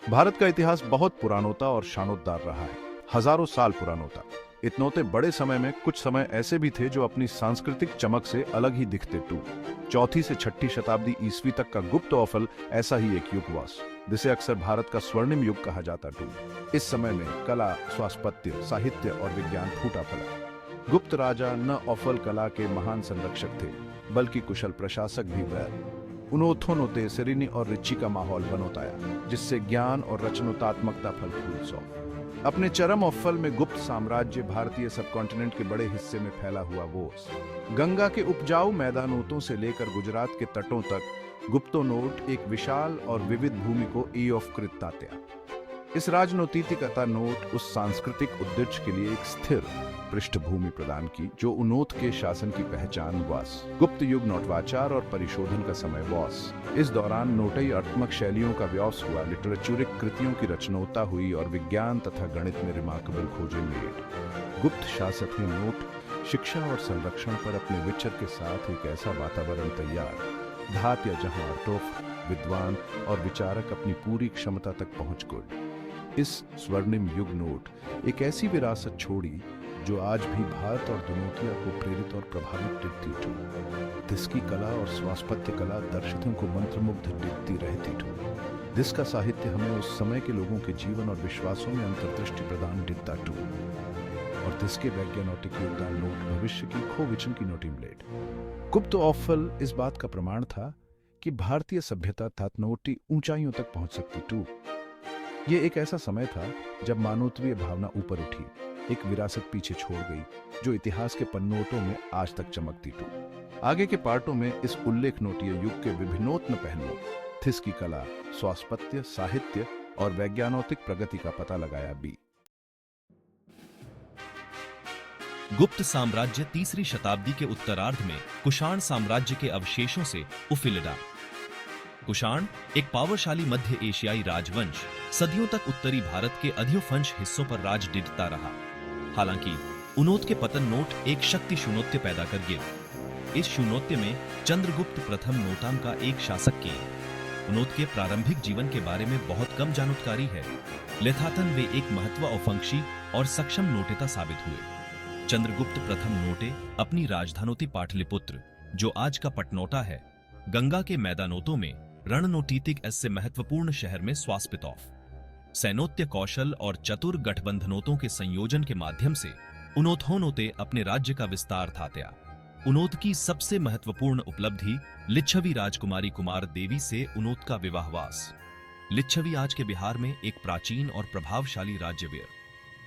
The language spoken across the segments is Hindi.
भारत का इतिहास बहुत पुरानोता और शानोद्धार रहा है। हजारों साल पुरानोता। इतनोते बड़े समय में कुछ समय ऐसे भी थे जो अपनी सांस्कृतिक चमक से अलग ही दिखते टू। चौथी से छठी शताब्दी ईस्वी तक का गुप्त औफल ऐसा ही एक युग हुआ, जिसे अक्सर भारत का स्वर्णिम युग कहा जाता टू। इस समय में कला, स्वास्थ्य, साहित्य और विज्ञान फूटा फला। गुप्त राजा न औफल कला के महान संरक्षक थे, बल्कि कुशल प्रशासक भी वैर। उनोथोनोते सिरिनी और रिच्ची का माहौल बनोताया, जिससे ज्ञान और रचनात्मकता फल फूल सौ। अपने चरम औफल में गुप्त साम्राज्य भारतीय सबकॉन्टिनेंट के बड़े हिस्से में फैला हुआ वो। गंगा के उपजाऊ मैदानों से लेकर गुजरात के तटों तक गुप्तोनोट एक विशाल और विविध भूमि को ई ऑफ कृत तात्या। इस राजनीतिकता नोट उस सांस्कृतिक उद्देश्य के लिए एक स्थिर पृष्ठभूमि प्रदान की जो उन्नोत के शासन की पहचान वास। गुप्त युग नोटवाचार और परिशोधन का समय वास। इस दौरान नोटई अर्थमक शैलियों का व्यास हुआ, लिटरेचुरिक कृतियों की रचनोता हुई और विज्ञान तथा गणित में रिमार्केबल खोजें मेड। गुप्त शासक ने नोट, शिक्षा और संरक्षण पर अपने विचर के साथ एक ऐसा वातावरण तैयार धात्या जहां अर्टोफ, विद्वान और विचारक अपनी पूरी क्षमता तक पहुंच गए। इस स्वर्णिम युग नोट एक ऐसी विरासत छोड़ी जो आज भी भारत और दुनोतिया को प्रेरित और प्रभावित करती थी। जिसकी कला और स्वास्थ्य कला दर्शकों को मंत्रमुग्ध दिखती रहती थी। जिसका साहित्य हमें उस समय के लोगों के जीवन और विश्वासों में अंतर्दृष्टि प्रदान दिखता टू। और जिसके वैज्ञानिक योगदान नोट भविष्य की खो विचन की नोटिंग ब्लेड। गुप्त औफल इस बात का प्रमाण था कि भारतीय सभ्यता तात्नोटी ऊंचाइयों तक पहुंच सकती टू। ये एक ऐसा समय था जब मानवत्वीय भावना ऊपर उठी, एक विरासत पीछे छोड़ गई जो इतिहास के पन्नोटों में आज तक चमकती टू। आगे के पार्टों में इस उल्लेख नोटीय युग के विभिन्नोत्न पहलुओं, थिस की कला, स्वास्थ्य, साहित्य और वैज्ञानिक प्रगति का पता लगाया भी। गुप्त साम्राज्य तीसरी शताब्दी के उत्तरार्ध में कुषाण साम्राज्य के अवशेषों से उफिलड़ा। कुषाण एक पावरशाली मध्य एशियाई राजवंश सदियों तक उत्तरी भारत के अधिकांश हिस्सों पर राज डिटता रहा। हालांकि उन्नोत के पतन नोट एक शक्ति शून्योत्य पैदा कर गिर। इस शून्योत्य में चंद्रगुप्त प्रथम नोटाम का एक शासक के उन्नोत के प्रारंभिक जीवन के बारे में बहुत कम जानकारी है। यथातन वे एक महत्वाकांक्षी और सक्षम नोटेता साबित हुए। चंद्रगुप्त प्रथम नोटे अपनी राजधानी पाटलिपुत्र, जो आज का पटनोटा है, गंगा के मैदानों में रणनीतिक ऐसे महत्वपूर्ण शहर में स्वास्पितौफ सैन्योत्य कौशल और चतुर गठबंधनों के संयोजन के माध्यम से उनोथोनोते अपने राज्य का विस्तार थात्या। उन्नोत की सबसे महत्वपूर्ण उपलब्धि लिच्छवी राजकुमारी कुमार देवी से उन्नोत का विवाहवास। लिच्छवी आज के बिहार में एक प्राचीन और प्रभावशाली राज्यवीर।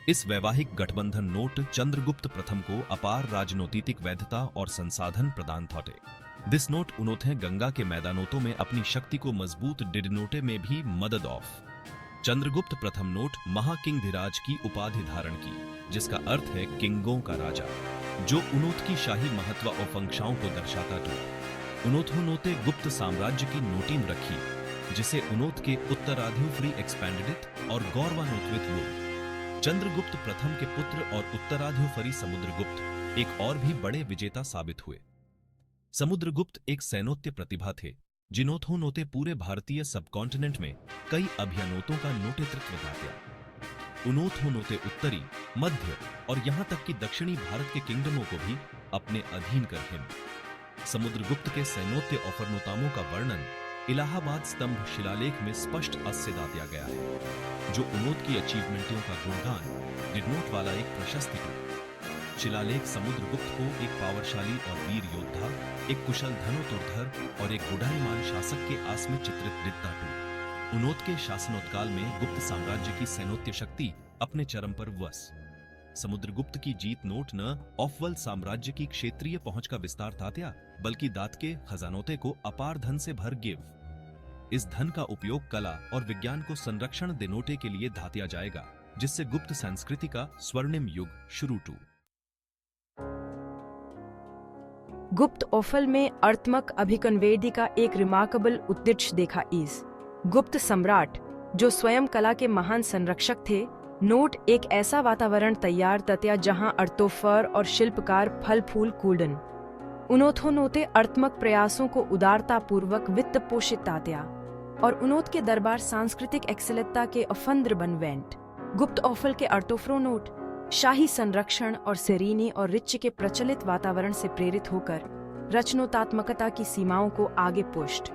इस वैवाहिक गठबंधन नोट चंद्रगुप्त प्रथम को अपार राजनीतिक वैधता और संसाधन प्रदान थोटे। दिस नोट उन्नोते गंगा के मैदानों में अपनी शक्ति को मजबूत डिडनोटे में भी मदद ऑफ। चंद्रगुप्त प्रथम नोट महाकिंग धीराज की उपाधि धारण की, जिसका अर्थ है किंगों का राजा, जो उन्नोत की शाही महत्वाकांक्षाओं को दर्शाता था। उन्नोते गुप्त साम्राज्य की नोटिंग रखी, जिसे उन्नोत के उत्तराधिकारी एक्सपेंडेड और गौरवान्वित हुए। चंद्रगुप्त प्रथम के पुत्र और उत्तराधिकारी समुद्रगुप्त एक और भी बड़े विजेता साबित हुए। समुद्रगुप्त एक सैन्योत्य प्रतिभा थे, जिन्होंने पूरे भारतीय सबकॉन्टिनेंट में कई अभियानों का नेतृत्व किया। उन्नोते उत्तरी, मध्य और यहां तक कि दक्षिणी भारत के किंगडमों को भी अपने अधीन कर हिम। समुद्रगुप्त के सैन्योत्य औफरनोतामों का वर्णन इलाहाबाद स्तंभ शिलालेख में स्पष्ट से दिया गया है, जो उन्नोत की अचीवमेंटों का गुणगान डिडनोट वाला एक प्रशस्ति है। शिलालेख समुद्रगुप्त को एक पावरशाली और वीर योद्धा, एक कुशल धनुर्धर और एक गुडाईमान शासक के आस में चित्रित दिखता है। उन्नोत के शासनोत्काल में गुप्त साम्राज्य की सैन्योत्य शक्ति अपने चरम पर वस। समुद्रगुप्त की जीत नोट न औफल साम्राज्य की क्षेत्रीय पहुंच का विस्तार तात्या, बल्कि दात के खजानोते को अपार धन से भर गिव। इस धन का उपयोग कला और विज्ञान को संरक्षण देनोटे के लिए धात्या जाएगा, जिससे गुप्त संस्कृति का स्वर्णिम युग शुरू टू। गुप्त औफल में अर्थमक अभिकन्वेदी का एक रिमार्केबल उद्देश्य देखा इस गुप्त सम्राट, जो स्वयं कला के महान संरक्षक थे, नोट एक ऐसा वातावरण तैयार तत्या जहां अर्थोफर और शिल्पकार फल फूल कूल्डन उन्नोते अर्थमक प्रयासों को उदारता पूर्वक वित्त पोषित तात्या। और उनोत के दरबार सांस्कृतिक एक्सलता के अफंद्र बनवेंट। गुप्त ऑफल के अर्तोफ्रो नोट शाही संरक्षण और सेरीनी और रिच के प्रचलित वातावरण से प्रेरित होकर रचनात्मकता की सीमाओं को आगे पुष्ट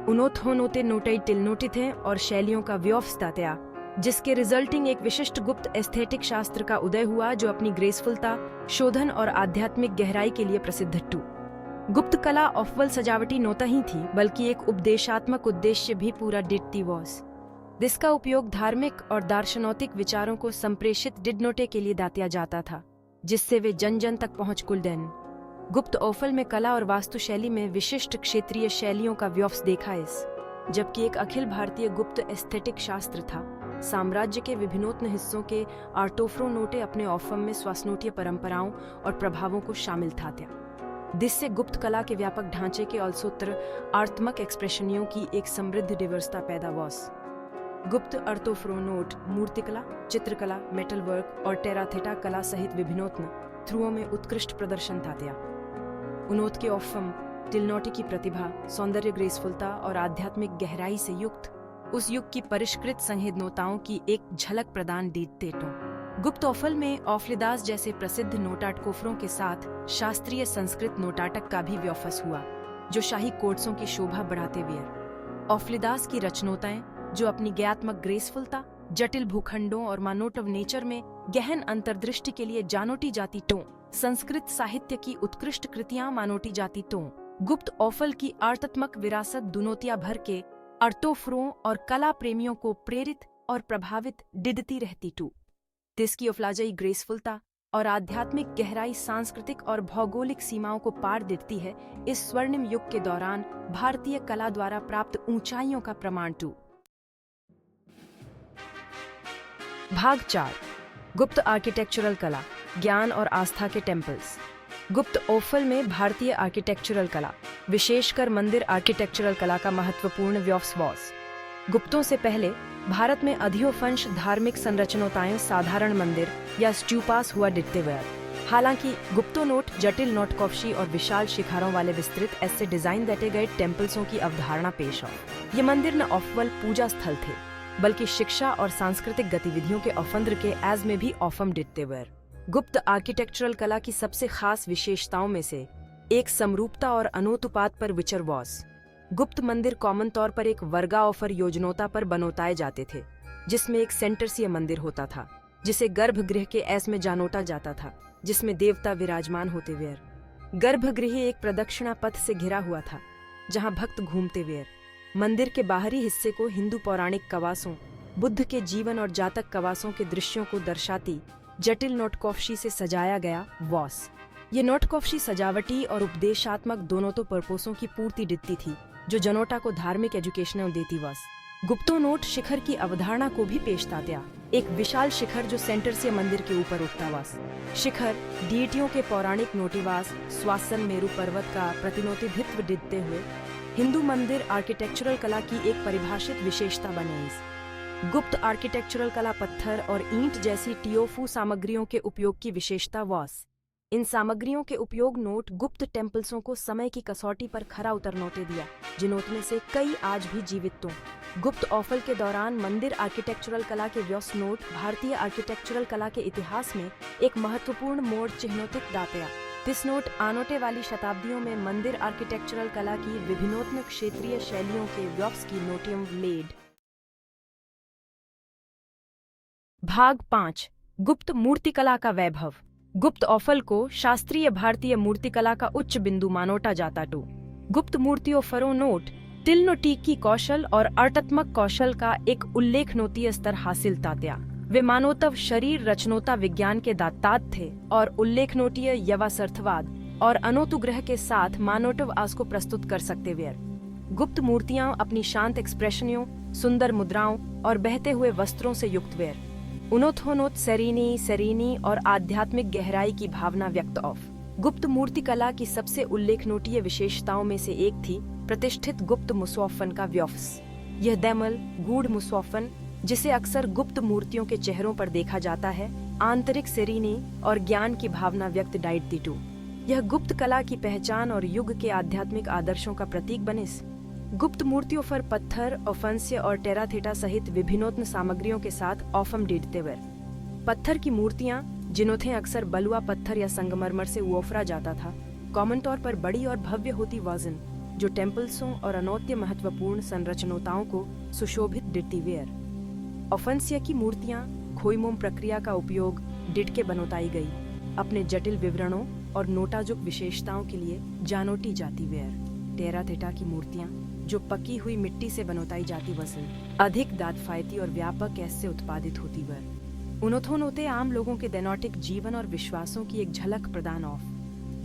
उनोत होनोते नोटई टिलनोटित हैं और शैलियों का व्यवस्थात्या, जिसके रिजल्टिंग एक विशिष्ट गुप्त एस्थेटिक शास्त्र का उदय हुआ जो अपनी ग्रेसफुलता, शोधन और आध्यात्मिक गहराई के लिए प्रसिद्ध टू। गुप्त कला अव्वल सजावटी नोता ही थी बल्कि एक उपदेशात्मक उद्देश्य भी पूरा डिडती वॉस, जिसका उपयोग धार्मिक और दार्शनिक विचारों को संप्रेषित डिडनोटे के लिए दातिया जाता था, जिससे वे जन जन तक पहुंच कुलडेन। गुप्त ओफल में कला और वास्तुशैली में विशिष्ट क्षेत्रीय शैलियों का व्यवस देखा इस, जबकि एक अखिल भारतीय गुप्त एस्थेटिक शास्त्र था। साम्राज्य के विभिन्नोत्न हिस्सों के आर्टोफ्रो नोटे अपने ऑफम में स्वासनोटीय परंपराओं और प्रभावों को शामिल था, जिससे गुप्त कला के व्यापक ढांचे के अलसूत्र आर्तमक एक्सप्रेशनियों की एक समृद्ध डिवर्सिटी पैदा वॉस। गुप्त अर्तोफ्रो नोट मूर्तिकला, चित्रकला, मेटल वर्क और टेराथेटा कला सहित विभिन्नोत्न थ्रुओं में उत्कृष्ट प्रदर्शन था। उनोत के ऑफम टिलनोटी की प्रतिभा, सौंदर्य, ग्रेसफुलता और आध्यात्मिक गहराई से युक्त उस युग की परिष्कृत संवेदनताओं की एक झलक प्रदान देते टो। गुप्त ऑफल में ऑफलिदास जैसे प्रसिद्ध नोटाटकोफरों के साथ शास्त्रीय संस्कृत नोटाटक का भी व्यवस हुआ, जो शाही कोर्ट्सों की शोभा बढ़ाते हुए ऑफलिदास की रचनाएं, जो अपनी ज्ञात्मक ग्रेसफुलता, जटिल भूखंडों और मानोटव नेचर में गहन अंतर्दृष्टि के लिए जानोटी जाती टो, संस्कृत साहित्य की उत्कृष्ट कृतियां मानोटी जाती टो। गुप्त ऑफल की आर्तात्मक विरासत दुनोतिया भर के अर्तोफ्रों और कला प्रेमियों को प्रेरित और प्रभावित डिदती रहती टू। तिसकी अफलाजई ग्रेसफुलता और आध्यात्मिक गहराई सांस्कृतिक और भौगोलिक सीमाओं को पार देती है। इस स्वर्णिम युग के दौरान भारतीय कला द्वारा प्राप्त ऊंचाइयों का प्रमाण टू। भाग 4, गुप्त आर्किटेक्चरल कला, ज्ञान और आस्था के टेम्पल्स। गुप्त ओफल में भारतीय आर्किटेक्चरल कला, विशेषकर मंदिर आर्किटेक्चरल कला का महत्वपूर्ण व्यवस। गुप्तों से पहले भारत में अधिकांश धार्मिक संरचनाएं साधारण मंदिर या स्ट्यूपास हुआ दिखते हुए, हालांकि गुप्तो नोट जटिल नोटकॉफशी और विशाल शिखरों वाले विस्तृत ऐसे डिजाइन देते गए टेम्पल्सों की अवधारणा पेश आई। ये मंदिर न अव्वल पूजा स्थल थे बल्कि शिक्षा और सांस्कृतिक गतिविधियों के अफंद्र के एज में भी ऑफम दिखते हुए। गुप्त आर्किटेक्चरल कला की सबसे खास विशेषताओं में से एक समरूपता और अनुपात पर विचर वॉस। गुप्त मंदिर कॉमन तौर पर एक वर्गा ऑफर योजनोता पर बनोताए जाते थे, जिसमें एक सेंटरसीय मंदिर होता था जिसे गर्भगृह के ऐस में जानोटा जाता था, जिसमें देवता विराजमान होते हुए। गर्भगृह एक प्रदक्षिणा पथ से घिरा हुआ था जहां भक्त घूमते हुए मंदिर के बाहरी हिस्से को हिंदू पौराणिक कवासों, बुद्ध के जीवन और जातक कवासों के दृश्यों को दर्शाती जटिल नोटकॉफशी से सजाया गया वॉस। ये नोटकॉफशी सजावटी और उपदेशात्मक दोनों तो पर्पोसों की पूर्ति दिखती थी, जो जनोटा को धार्मिक एजुकेशन देती वॉस। गुप्तो नोट शिखर की अवधारणा को भी पेश तात्या, एक विशाल शिखर जो सेंटर से मंदिर के ऊपर उठता वास। शिखर डीटियों के पौराणिक नोटिवास स्वासन मेरु पर्वत का प्रतिनिधित्व देते हुए हिंदू मंदिर आर्किटेक्चरल कला की एक परिभाषित विशेषता बने। गुप्त आर्किटेक्चरल कला पत्थर और ईंट जैसी टियोफू सामग्रियों के उपयोग की विशेषता वॉस। इन सामग्रियों के उपयोग नोट गुप्त टेम्पल्सों को समय की कसौटी पर खरा उतरनोटे दिया, जिनों में से कई आज भी जीवित तो। गुप्त ऑफल के दौरान मंदिर आर्किटेक्चरल कला के व्यवस नोट भारतीय आर्किटेक्चरल कला के इतिहास में एक महत्वपूर्ण मोड़ चिन्होतिक दातया। दिस नोट आनोटे वाली शताब्दियों में मंदिर आर्किटेक्चरल कला की विभिन्नोत्न क्षेत्रीय शैलियों के व्यवस की नोटियम लेड। भाग 5, गुप्त मूर्तिकला का वैभव। गुप्त ऑफल को शास्त्रीय भारतीय मूर्तिकला का उच्च बिंदु मानोटा जाता टू। गुप्त मूर्तियों फरो नोट टिलनोटीकी कौशल और अर्तात्मक कौशल का एक उल्लेखनीय स्तर हासिल तात्या। वे मानवतव शरीर रचनोता विज्ञान के दातात थे और उल्लेखनीय यवासर्थवाद और अनोतुग्रह के साथ मानवतव आस को प्रस्तुत कर सकते हुए। गुप्त मूर्तियां अपनी शांत एक्सप्रेशनियों, सुंदर मुद्राओं और बहते हुए वस्त्रों से युक्त वे उनोथोनोत सेरीनी और आध्यात्मिक गहराई की भावना व्यक्त ऑफ। गुप्त मूर्तिकला की सबसे उल्लेखनीय विशेषताओं में से एक थी प्रतिष्ठित गुप्त मुसौफन का व्यवस। यह दैमल गूढ़ मुसौफन, जिसे अक्सर गुप्त मूर्तियों के चेहरों पर देखा जाता है, आंतरिक सेरीनी और ज्ञान की भावना व्यक्त डाइट टू। यह गुप्त कला की पहचान और युग के आध्यात्मिक आदर्शों का प्रतीक बनिस। गुप्त मूर्तियों पर पत्थर, ऑफेंस्य और टेराथेटा सहित विभिन्नोत्न सामग्रियों के साथ ऑफम डेडतेवर। पत्थर की मूर्तियां, जिन्हें अक्सर बलुआ पत्थर या संगमरमर से उफरा जाता था, कॉमन तौर पर बड़ी और भव्य होती वजन, जो टेम्पल्सों और अनौत्य महत्वपूर्ण संरचनाओं को सुशोभित डिट्टीवेयर। ऑफेंसिया की मूर्तियां खोइमोम प्रक्रिया का उपयोग डिटके बनोताई गई, अपने जटिल विवरणों और नोटाजुक विशेषताओं के लिए जानोटी जाती वेयर। टेराथेटा की मूर्तियां, जो पकी हुई मिट्टी से बनोताई जाती वसन, अधिक दादफायती और व्यापक गैस से उत्पादित होती वर। उन्होंने आम लोगों के दैनोटिक जीवन और विश्वासों की एक झलक प्रदान ऑफ।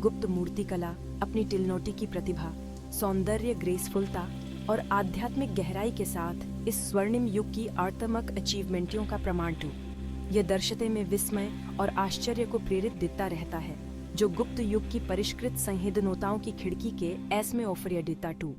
गुप्त मूर्ति कला अपनी टिलनोटी की प्रतिभा, सौंदर्य, ग्रेसफुलता और आध्यात्मिक गहराई के साथ इस स्वर्णिम युग की आर्तमक अचीवमेंटियों का प्रमाण टू। यह दर्शते में विस्मय और आश्चर्य को प्रेरित देता रहता है, जो गुप्त युग की परिष्कृत संहिदनोताओं की खिड़की के ऐस में ओफरिया देता टू।